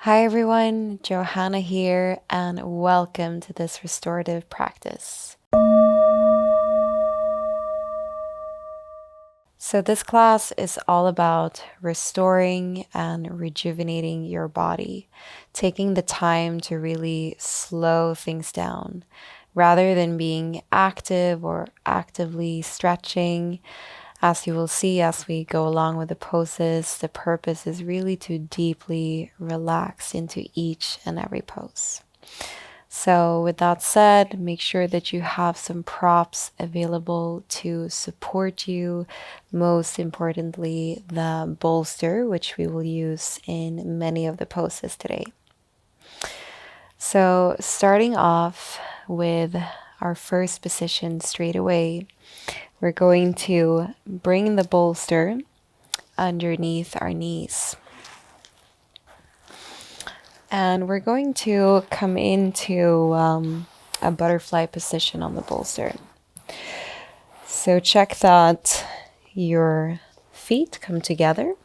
Hi everyone, Johanna here, and welcome to this restorative practice. So, this class is all about restoring and rejuvenating your body, taking the time to really slow things down rather than being active or actively stretching. As you will see as we go along with the poses, the purpose is really to deeply relax into each and every pose. So, with that said, make sure that you have some props available to support you. Most importantly, the bolster, which we will use in many of the poses today. So, starting off with our first position straight away, we're going to bring the bolster underneath our knees. And we're going to come into a butterfly position on the bolster. So check that your feet come together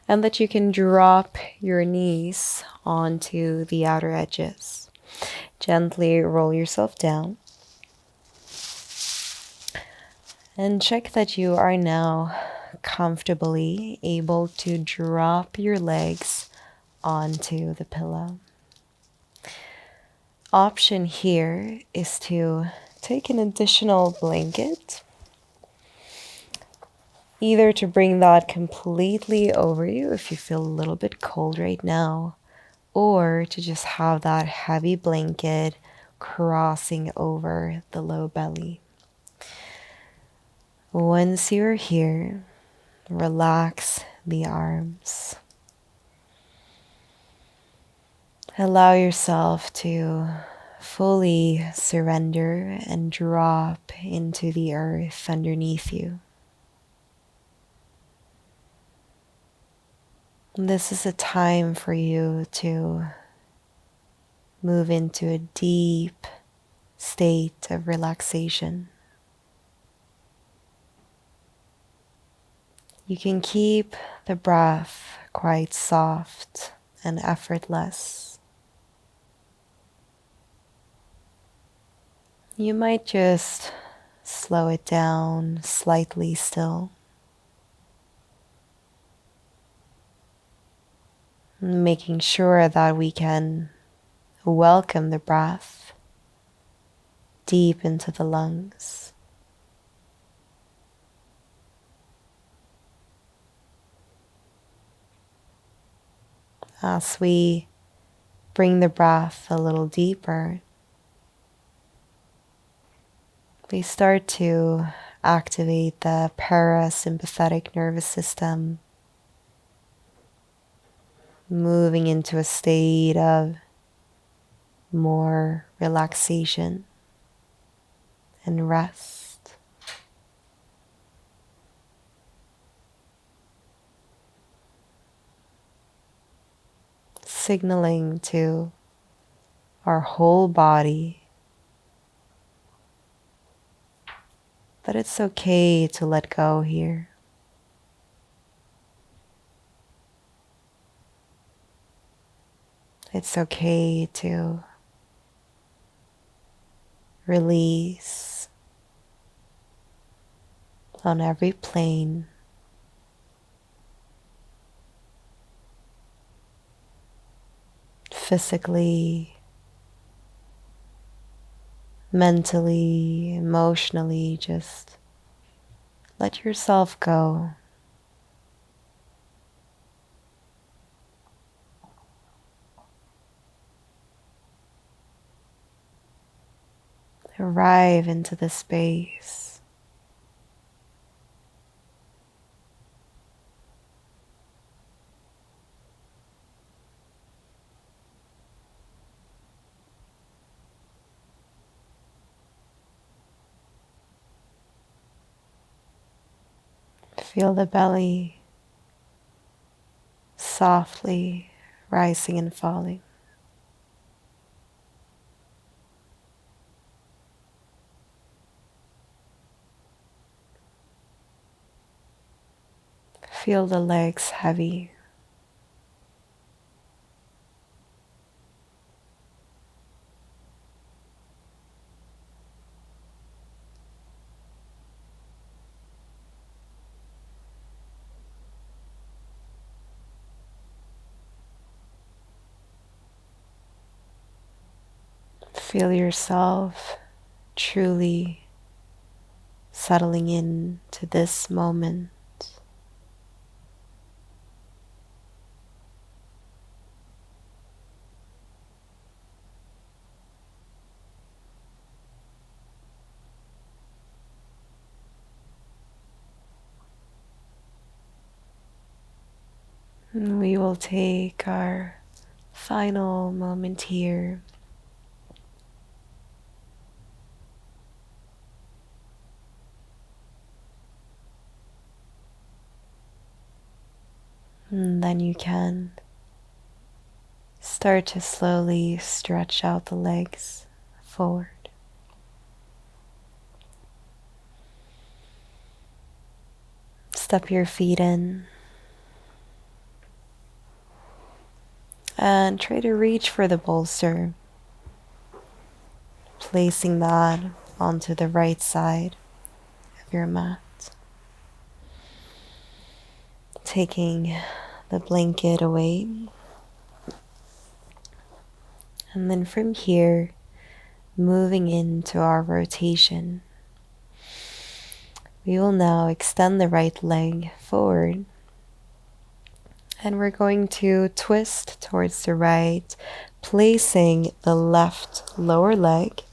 and that you can drop your knees onto the outer edges. Gently roll yourself down. And check that you are now comfortably able to drop your legs onto the pillow. Option here is to take an additional blanket, either to bring that completely over you if you feel a little bit cold right now, or to just have that heavy blanket crossing over the low belly. Once you're here, relax the arms. Allow yourself to fully surrender and drop into the earth underneath you. This is a time for you to move into a deep state of relaxation. You can keep the breath quite soft and effortless. You might just slow it down slightly still, making sure that we can welcome the breath deep into the lungs. As we bring the breath a little deeper, we start to activate the parasympathetic nervous system, moving into a state of more relaxation and rest. Signaling to our whole body that it's okay to let go here. It's okay to release on every plane. Physically, mentally, emotionally, just let yourself go. Arrive into the space. Feel the belly softly rising and falling. Feel the legs heavy. Feel yourself truly settling in to this moment. And we will take our final moment here. And then you can start to slowly stretch out the legs forward. Step your feet in and try to reach for the bolster, placing that onto the right side of your mat. Taking the blanket away. And then from here, moving into our rotation. We will now extend the right leg forward. And we're going to twist towards the right, placing the left lower leg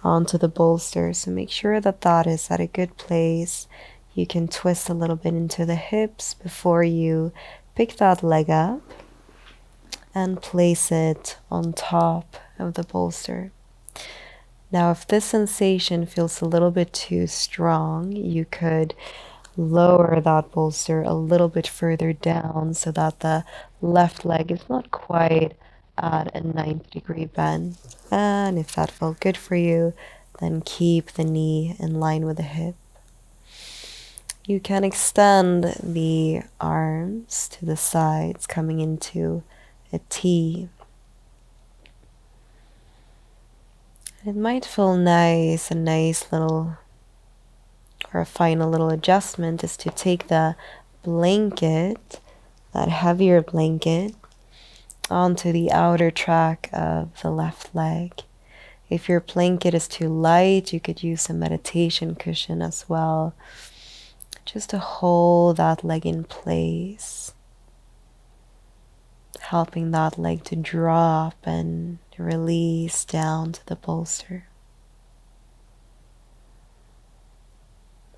onto the bolster. So make sure that that is at a good place. You can twist a little bit into the hips before you pick that leg up and place it on top of the bolster. Now, if this sensation feels a little bit too strong, you could lower that bolster a little bit further down so that the left leg is not quite at a 90-degree bend. And if that felt good for you, then keep the knee in line with the hip. You can extend the arms to the sides, coming into a T. It might feel nice, a nice little, or a final little adjustment is to take the blanket, that heavier blanket, onto the outer track of the left leg. If your blanket is too light, you could use a meditation cushion as well, just to hold that leg in place, helping that leg to drop and release down to the bolster.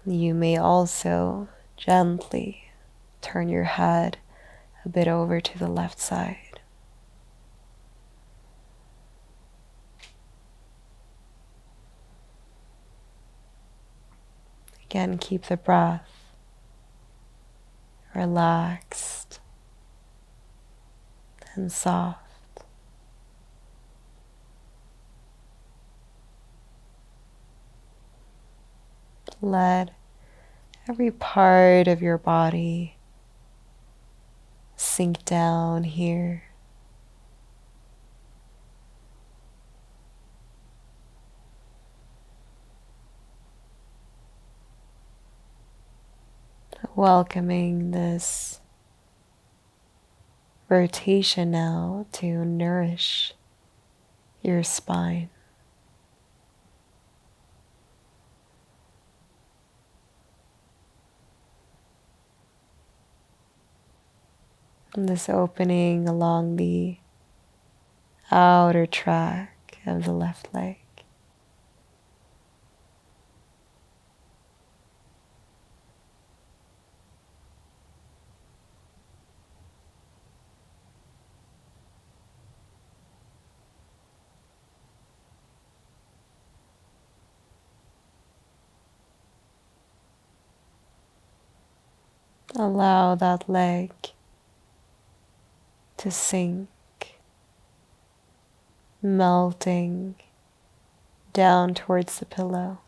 You may also gently turn your head a bit over to the left side. Again, keep the breath relaxed and soft. Let every part of your body sink down here. Welcoming this rotation now to nourish your spine. And this opening along the outer track of the left leg. Allow that leg to sink, melting down towards the pillow.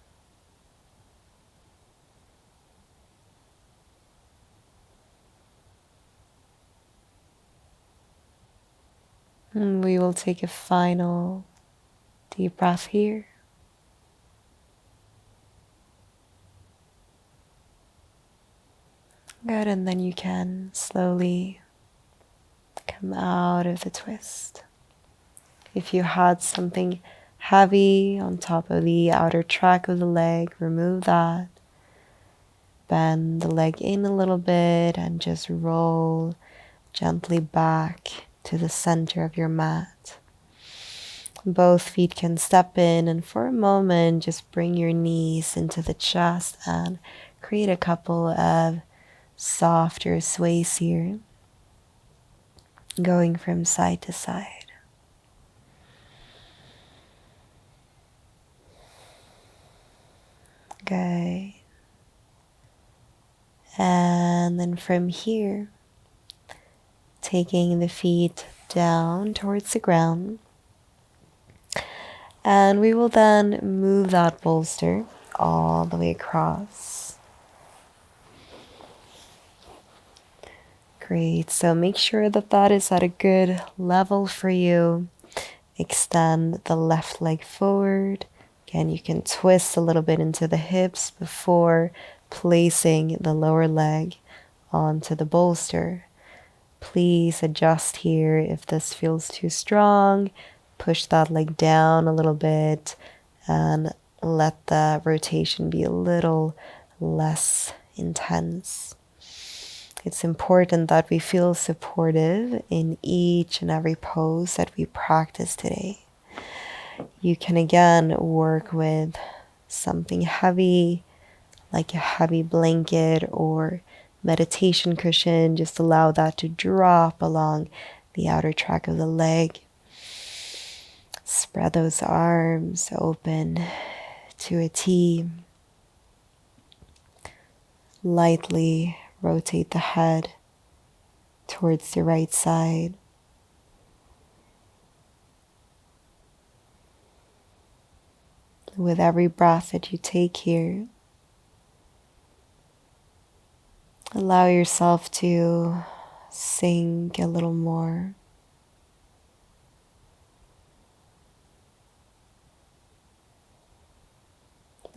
And we will take a final deep breath here. Good, and then you can slowly come out of the twist. If you had something heavy on top of the outer track of the leg. Remove that. Bend the leg in a little bit and just roll gently back to the center of your mat. Both feet can step in, and for a moment just bring your knees into the chest and create a couple of softer sways here, going from side to side. Good. And then from here, taking the feet down towards the ground. And we will then move that bolster all the way across. Great. So make sure that that is at a good level for you. Extend the left leg forward. Again, you can twist a little bit into the hips before placing the lower leg onto the bolster. Please adjust here if this feels too strong. Push that leg down a little bit and let the rotation be a little less intense. It's important that we feel supportive in each and every pose that we practice today. You can again work with something heavy, like a heavy blanket or meditation cushion. Just allow that to drop along the outer track of the leg. Spread those arms open to a T. Lightly rotate the head towards the right side. With every breath that you take here, allow yourself to sink a little more.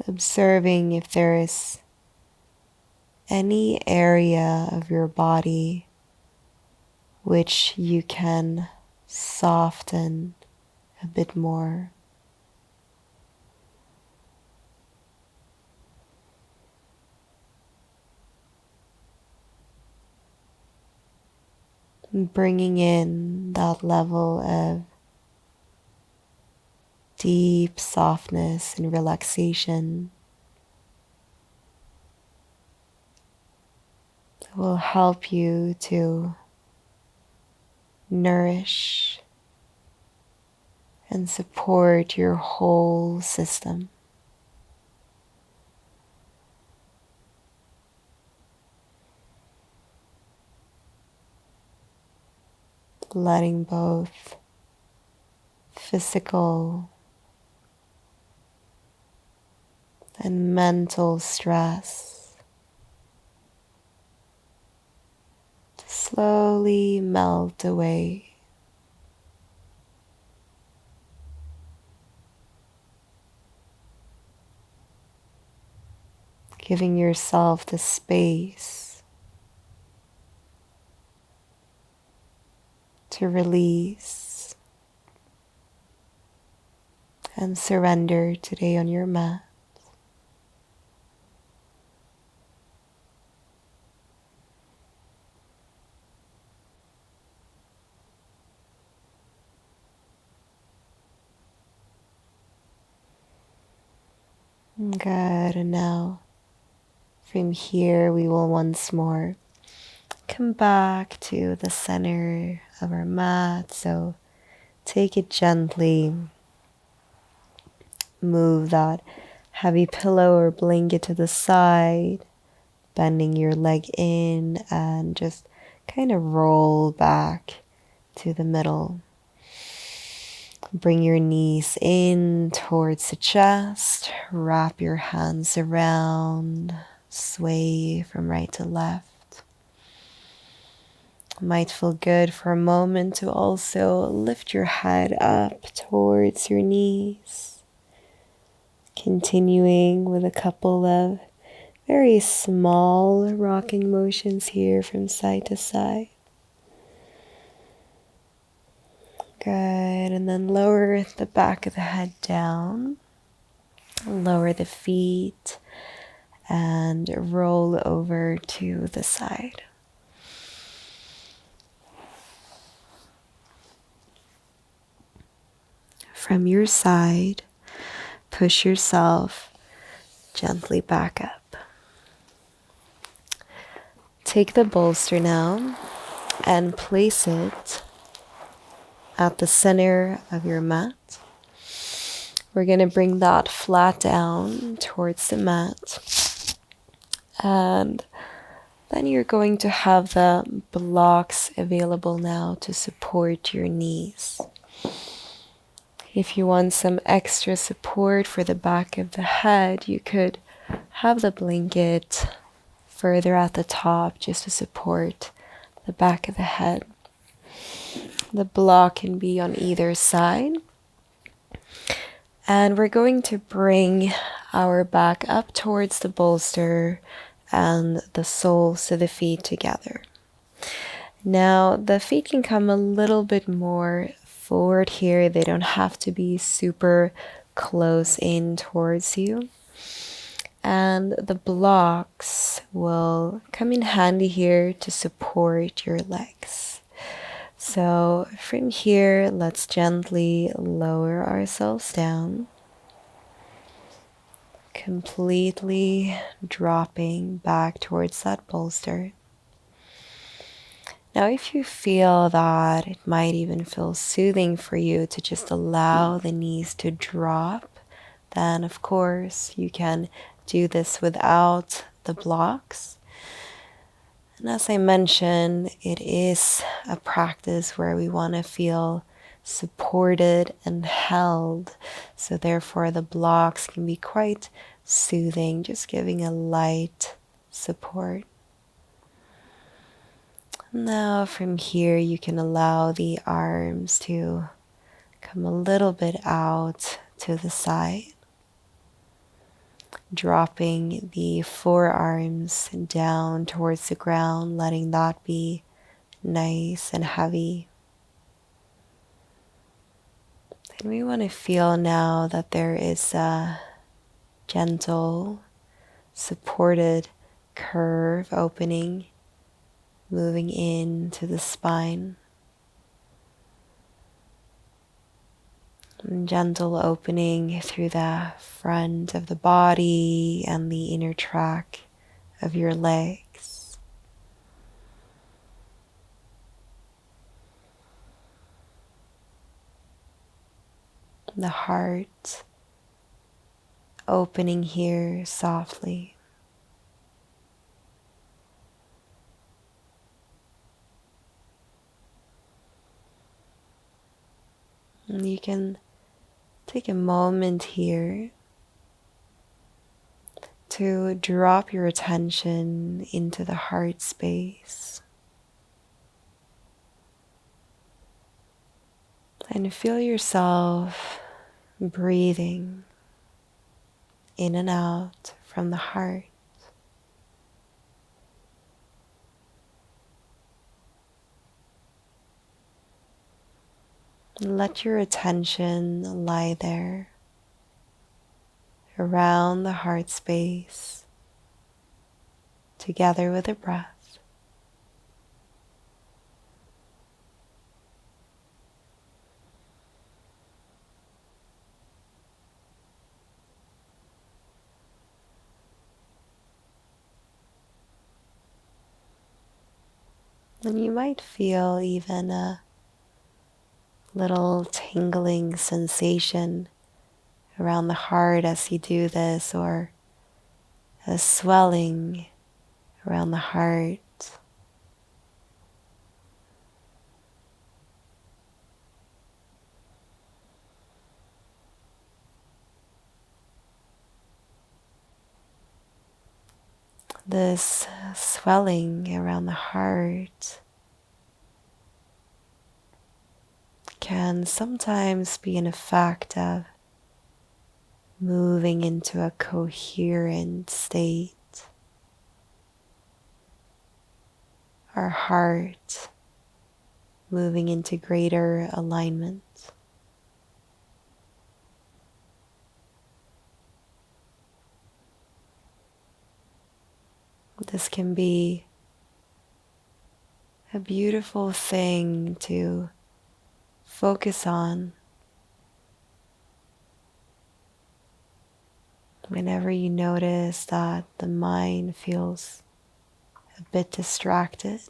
Observing if there is any area of your body which you can soften a bit more. Bringing in that level of deep softness and relaxation will help you to nourish and support your whole system. Letting both physical and mental stress to slowly melt away. Giving yourself the space to release and surrender today on your mat. Good, and now from here we will once more come back to the center of our mat. So take it gently. Move that heavy pillow or blanket to the side, bending your leg in and just kind of roll back to the middle. Bring your knees in towards the chest, wrap your hands around, sway from right to left. It might feel good for a moment to also lift your head up towards your knees. Continuing with a couple of very small rocking motions here from side to side. Good. And then lower the back of the head down. Lower the feet and roll over to the side. From your side, push yourself gently back up. Take the bolster now and place it at the center of your mat. We're going to bring that flat down towards the mat. And then you're going to have the blocks available now to support your knees. If you want some extra support for the back of the head, you could have the blanket further at the top just to support the back of the head. The block can be on either side. And we're going to bring our back up towards the bolster and the soles of the feet together. Now, the feet can come a little bit more forward here. They don't have to be super close in towards you. And the blocks will come in handy here to support your legs. So from here, let's gently lower ourselves down, completely dropping back towards that bolster. Now, if you feel that it might even feel soothing for you to just allow the knees to drop, then of course you can do this without the blocks. And as I mentioned, it is a practice where we want to feel supported and held. So therefore the blocks can be quite soothing, just giving a light support. Now from here you can allow the arms to come a little bit out to the side, dropping the forearms down towards the ground, letting that be nice and heavy. And we want to feel now that there is a gentle, supported curve opening, moving into the spine. And gentle opening through the front of the body and the inner track of your legs. The heart opening here softly. And you can take a moment here to drop your attention into the heart space and feel yourself breathing in and out from the heart. Let your attention lie there around the heart space together with the breath. And you might feel even a little tingling sensation around the heart as you do this, or a swelling around the heart. This swelling around the heart can sometimes be an effect of moving into a coherent state. Our heart moving into greater alignment. This can be a beautiful thing to focus on whenever you notice that the mind feels a bit distracted.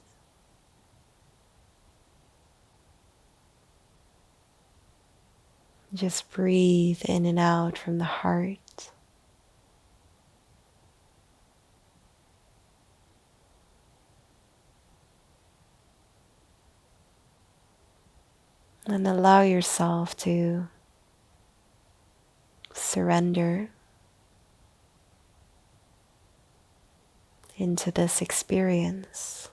Just breathe in and out from the heart. And allow yourself to surrender into this experience.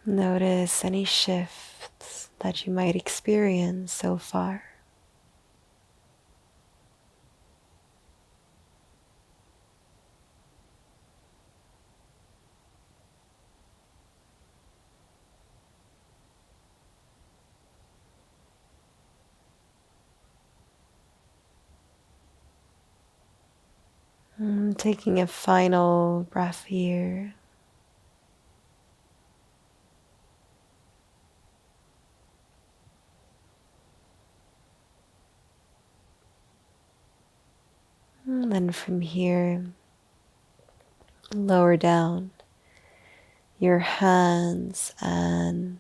Notice any shifts that you might experience so far. Taking a final breath here. And then from here, lower down your hands and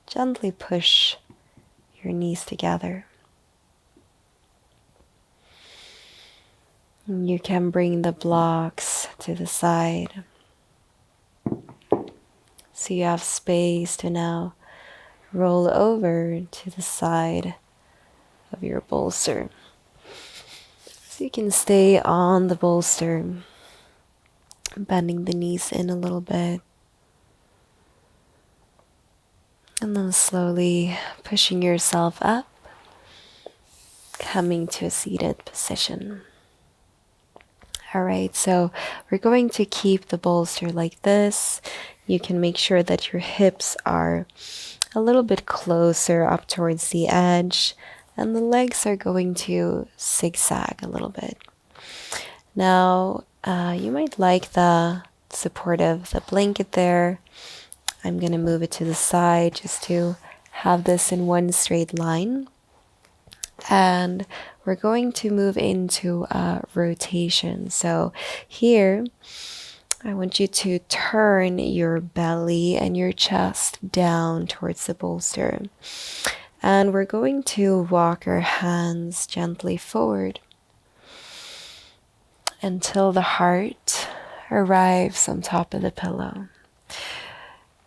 gently push your knees together. You can bring the blocks to the side, so you have space to now roll over to the side of your bolster. So you can stay on the bolster, bending the knees in a little bit, and then slowly pushing yourself up, coming to a seated position. Alright, so we're going to keep the bolster like this. You can make sure that your hips are a little bit closer up towards the edge, and the legs are going to zigzag a little bit. Now, you might like the support of the blanket there. I'm going to move it to the side just to have this in one straight line. And we're going to move into a rotation. So here, I want you to turn your belly and your chest down towards the bolster. And we're going to walk our hands gently forward until the heart arrives on top of the pillow.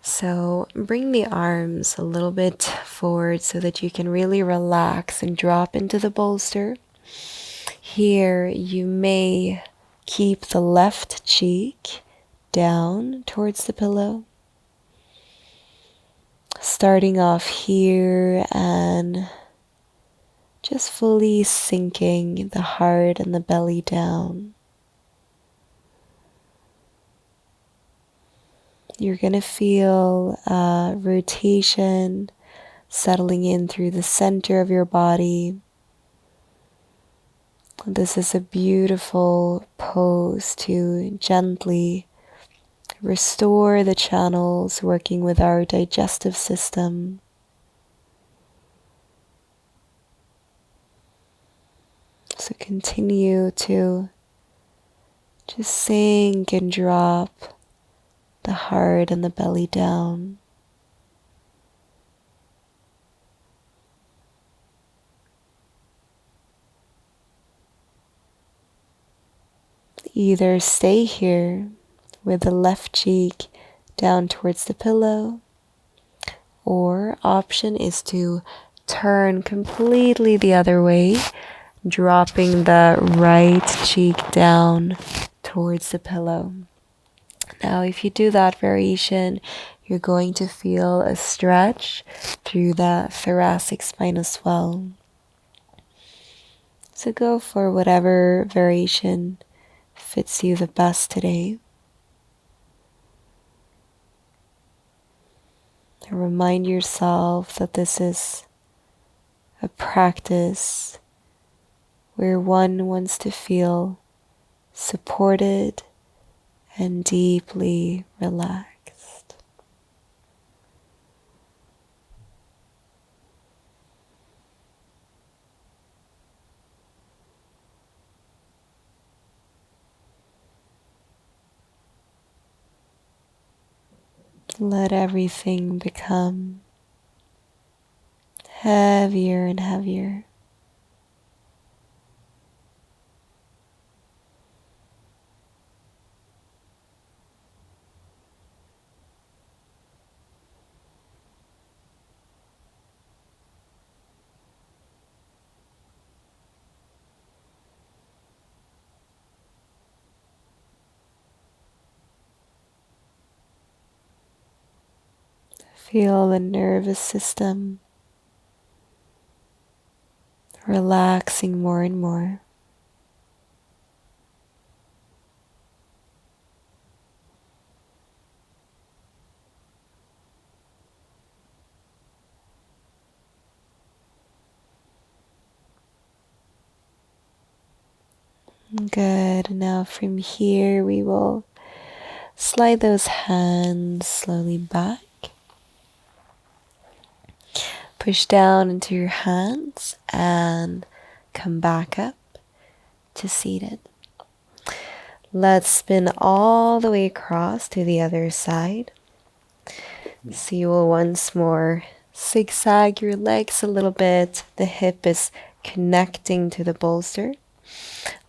So bring the arms a little bit forward so that you can really relax and drop into the bolster. Here you may keep the left cheek down towards the pillow. Starting off here and just fully sinking the heart and the belly down. You're going to feel a rotation settling in through the center of your body. This is a beautiful pose to gently restore the channels, working with our digestive system. So continue to just sink and drop the heart and the belly down. Either stay here with the left cheek down towards the pillow. Or option is to turn completely the other way, dropping the right cheek down towards the pillow. Now, if you do that variation, you're going to feel a stretch through the thoracic spine as well. So go for whatever variation fits you the best today. And remind yourself that this is a practice where one wants to feel supported and deeply relaxed. Let everything become heavier and heavier. Feel the nervous system relaxing more and more. Good. Now from here we will slide those hands slowly back. Push down into your hands and come back up to seated. Let's spin all the way across to the other side. So you will once more zigzag your legs a little bit. The hip is connecting to the bolster.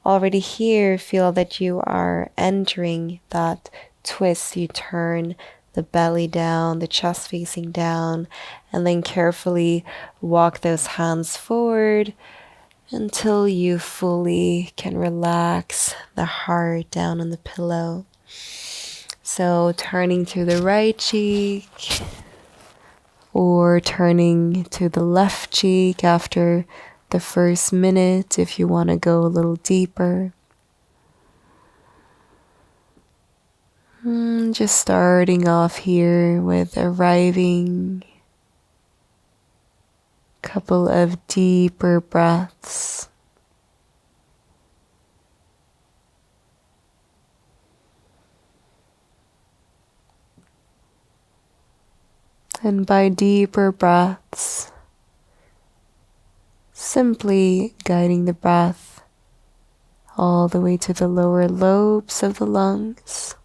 Already here, feel that you are entering that twist. You turn the belly down, the chest facing down, and then carefully walk those hands forward until you fully can relax the heart down on the pillow. So turning to the right cheek or turning to the left cheek after the first minute if you want to go a little deeper. Just starting off here with arriving. Couple of deeper breaths. And by deeper breaths, simply guiding the breath all the way to the lower lobes of the lungs.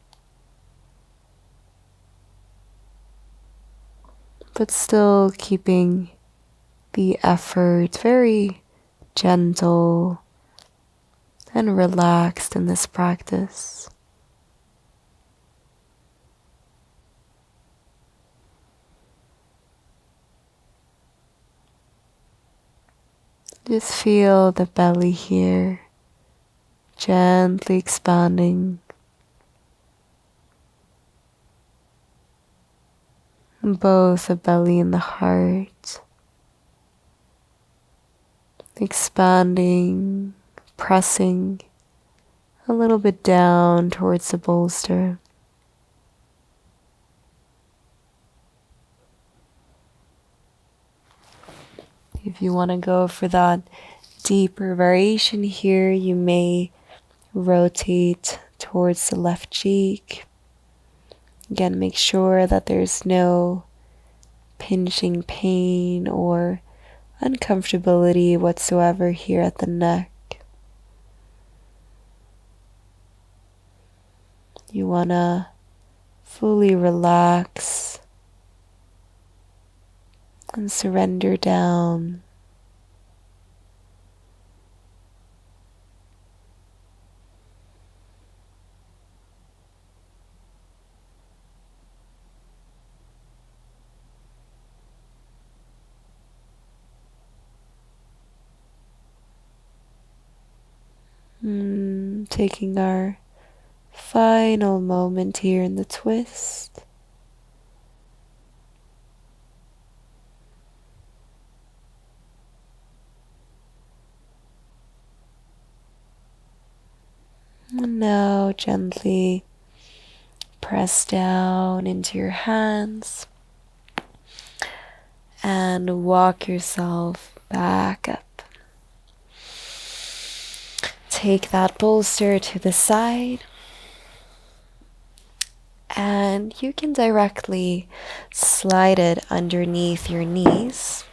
But still keeping the effort very gentle and relaxed in this practice. Just feel the belly here gently expanding. Both the belly and the heart expanding, pressing a little bit down towards the bolster. If you want to go for that deeper variation here, you may rotate towards the left cheek. Again, make sure that there's no pinching pain or uncomfortability whatsoever here at the neck. You want to fully relax and surrender down. taking our final moment here in the twist. And now gently press down into your hands and walk yourself back up. Take that bolster to the side, and you can directly slide it underneath your knees.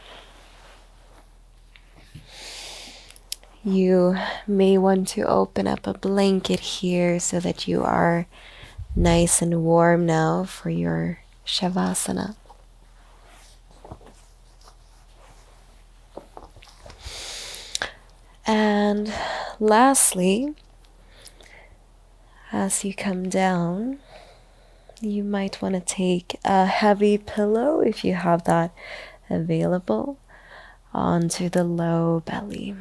You may want to open up a blanket here so that you are nice and warm now for your Shavasana. And lastly, as you come down, you might want to take a heavy pillow, if you have that available, onto the low belly.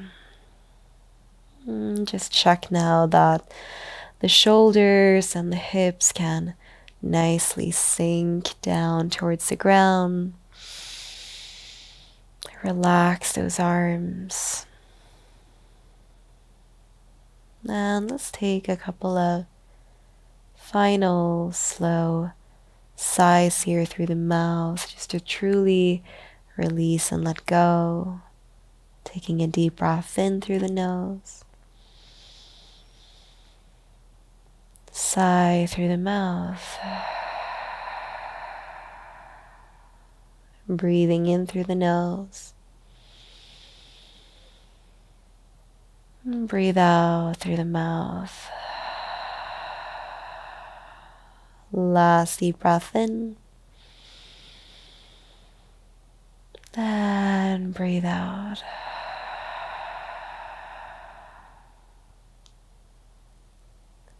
Just check now that the shoulders and the hips can nicely sink down towards the ground. Relax those arms. And let's take a couple of final slow sighs here through the mouth, just to truly release and let go. Taking a deep breath in through the nose. Sigh through the mouth. Breathing in through the nose. And breathe out through the mouth. Last deep breath in. And breathe out.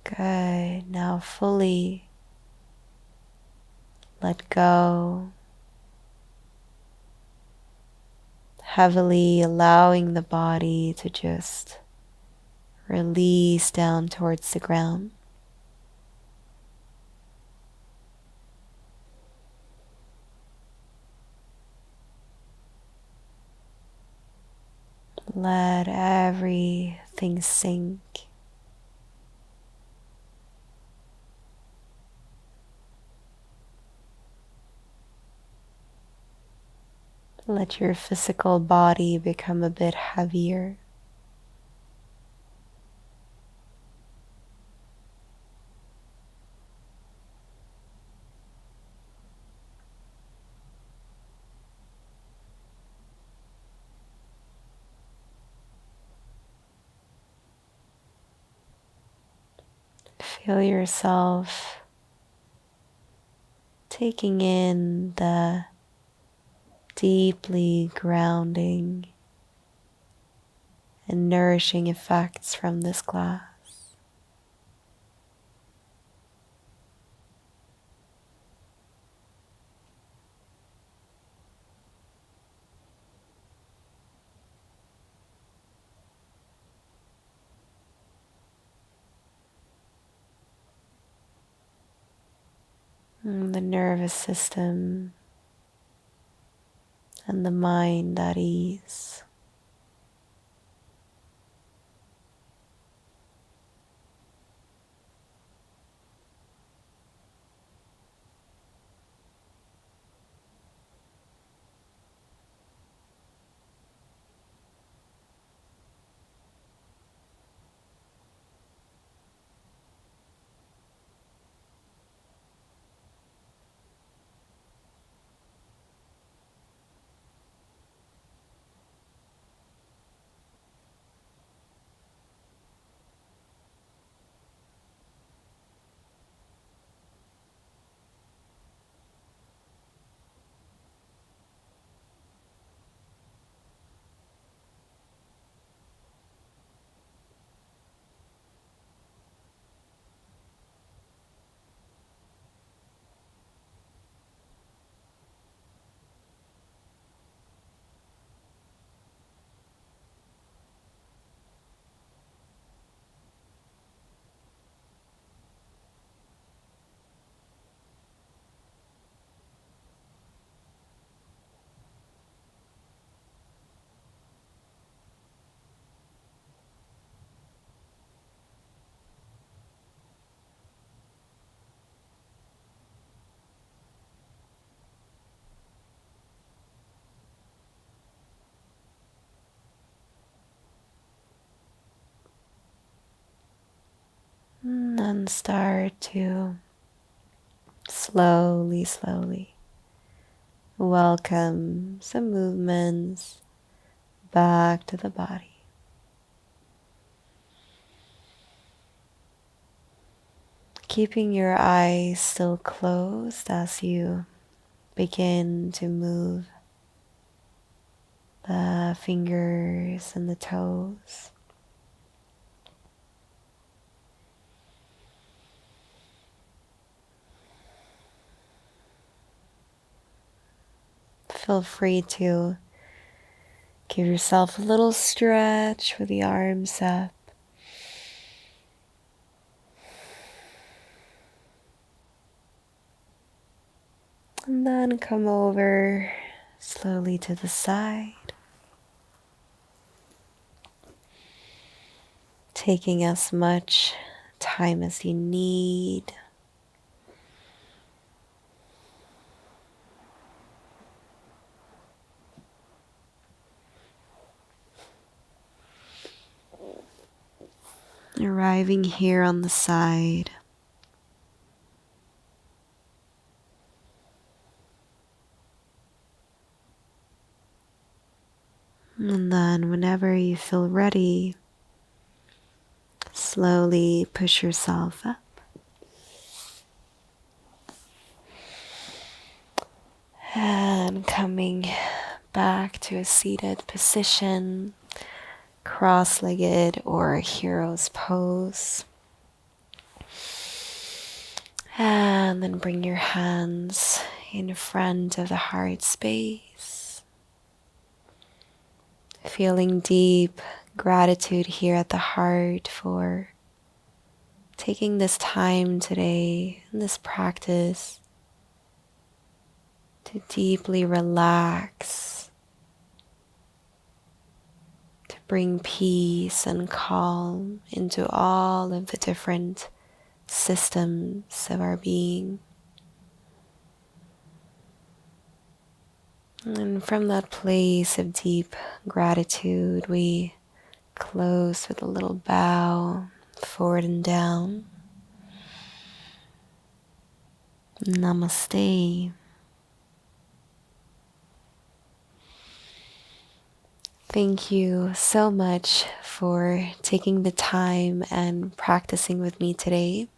Good. Now fully let go. Heavily allowing the body to just release down towards the ground. Let everything sink. Let your physical body become a bit heavier. Feel yourself taking in the deeply grounding and nourishing effects from this class. The nervous system and the mind at ease. And start to slowly welcome some movements back to the body. Keeping your eyes still closed as you begin to move the fingers and the toes. Feel free to give yourself a little stretch with the arms up. And then come over slowly to the side. Taking as much time as you need. Arriving here on the side. And then whenever you feel ready, slowly push yourself up. And coming back to a seated position, cross-legged or hero's pose. And then bring your hands in front of the heart space. Feeling deep gratitude here at the heart for taking this time today in this practice to deeply relax, to bring peace and calm into all of the different systems of our being. And from that place of deep gratitude, we close with a little bow forward and down. Namaste. Thank you so much for taking the time and practicing with me today.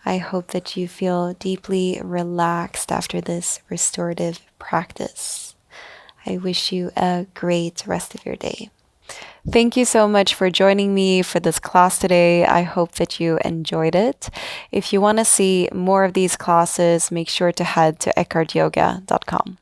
I hope that you feel deeply relaxed after this restorative practice. I wish you a great rest of your day. Thank you so much for joining me for this class today. I hope that you enjoyed it. If you want to see more of these classes, make sure to head to EkhartYoga.com.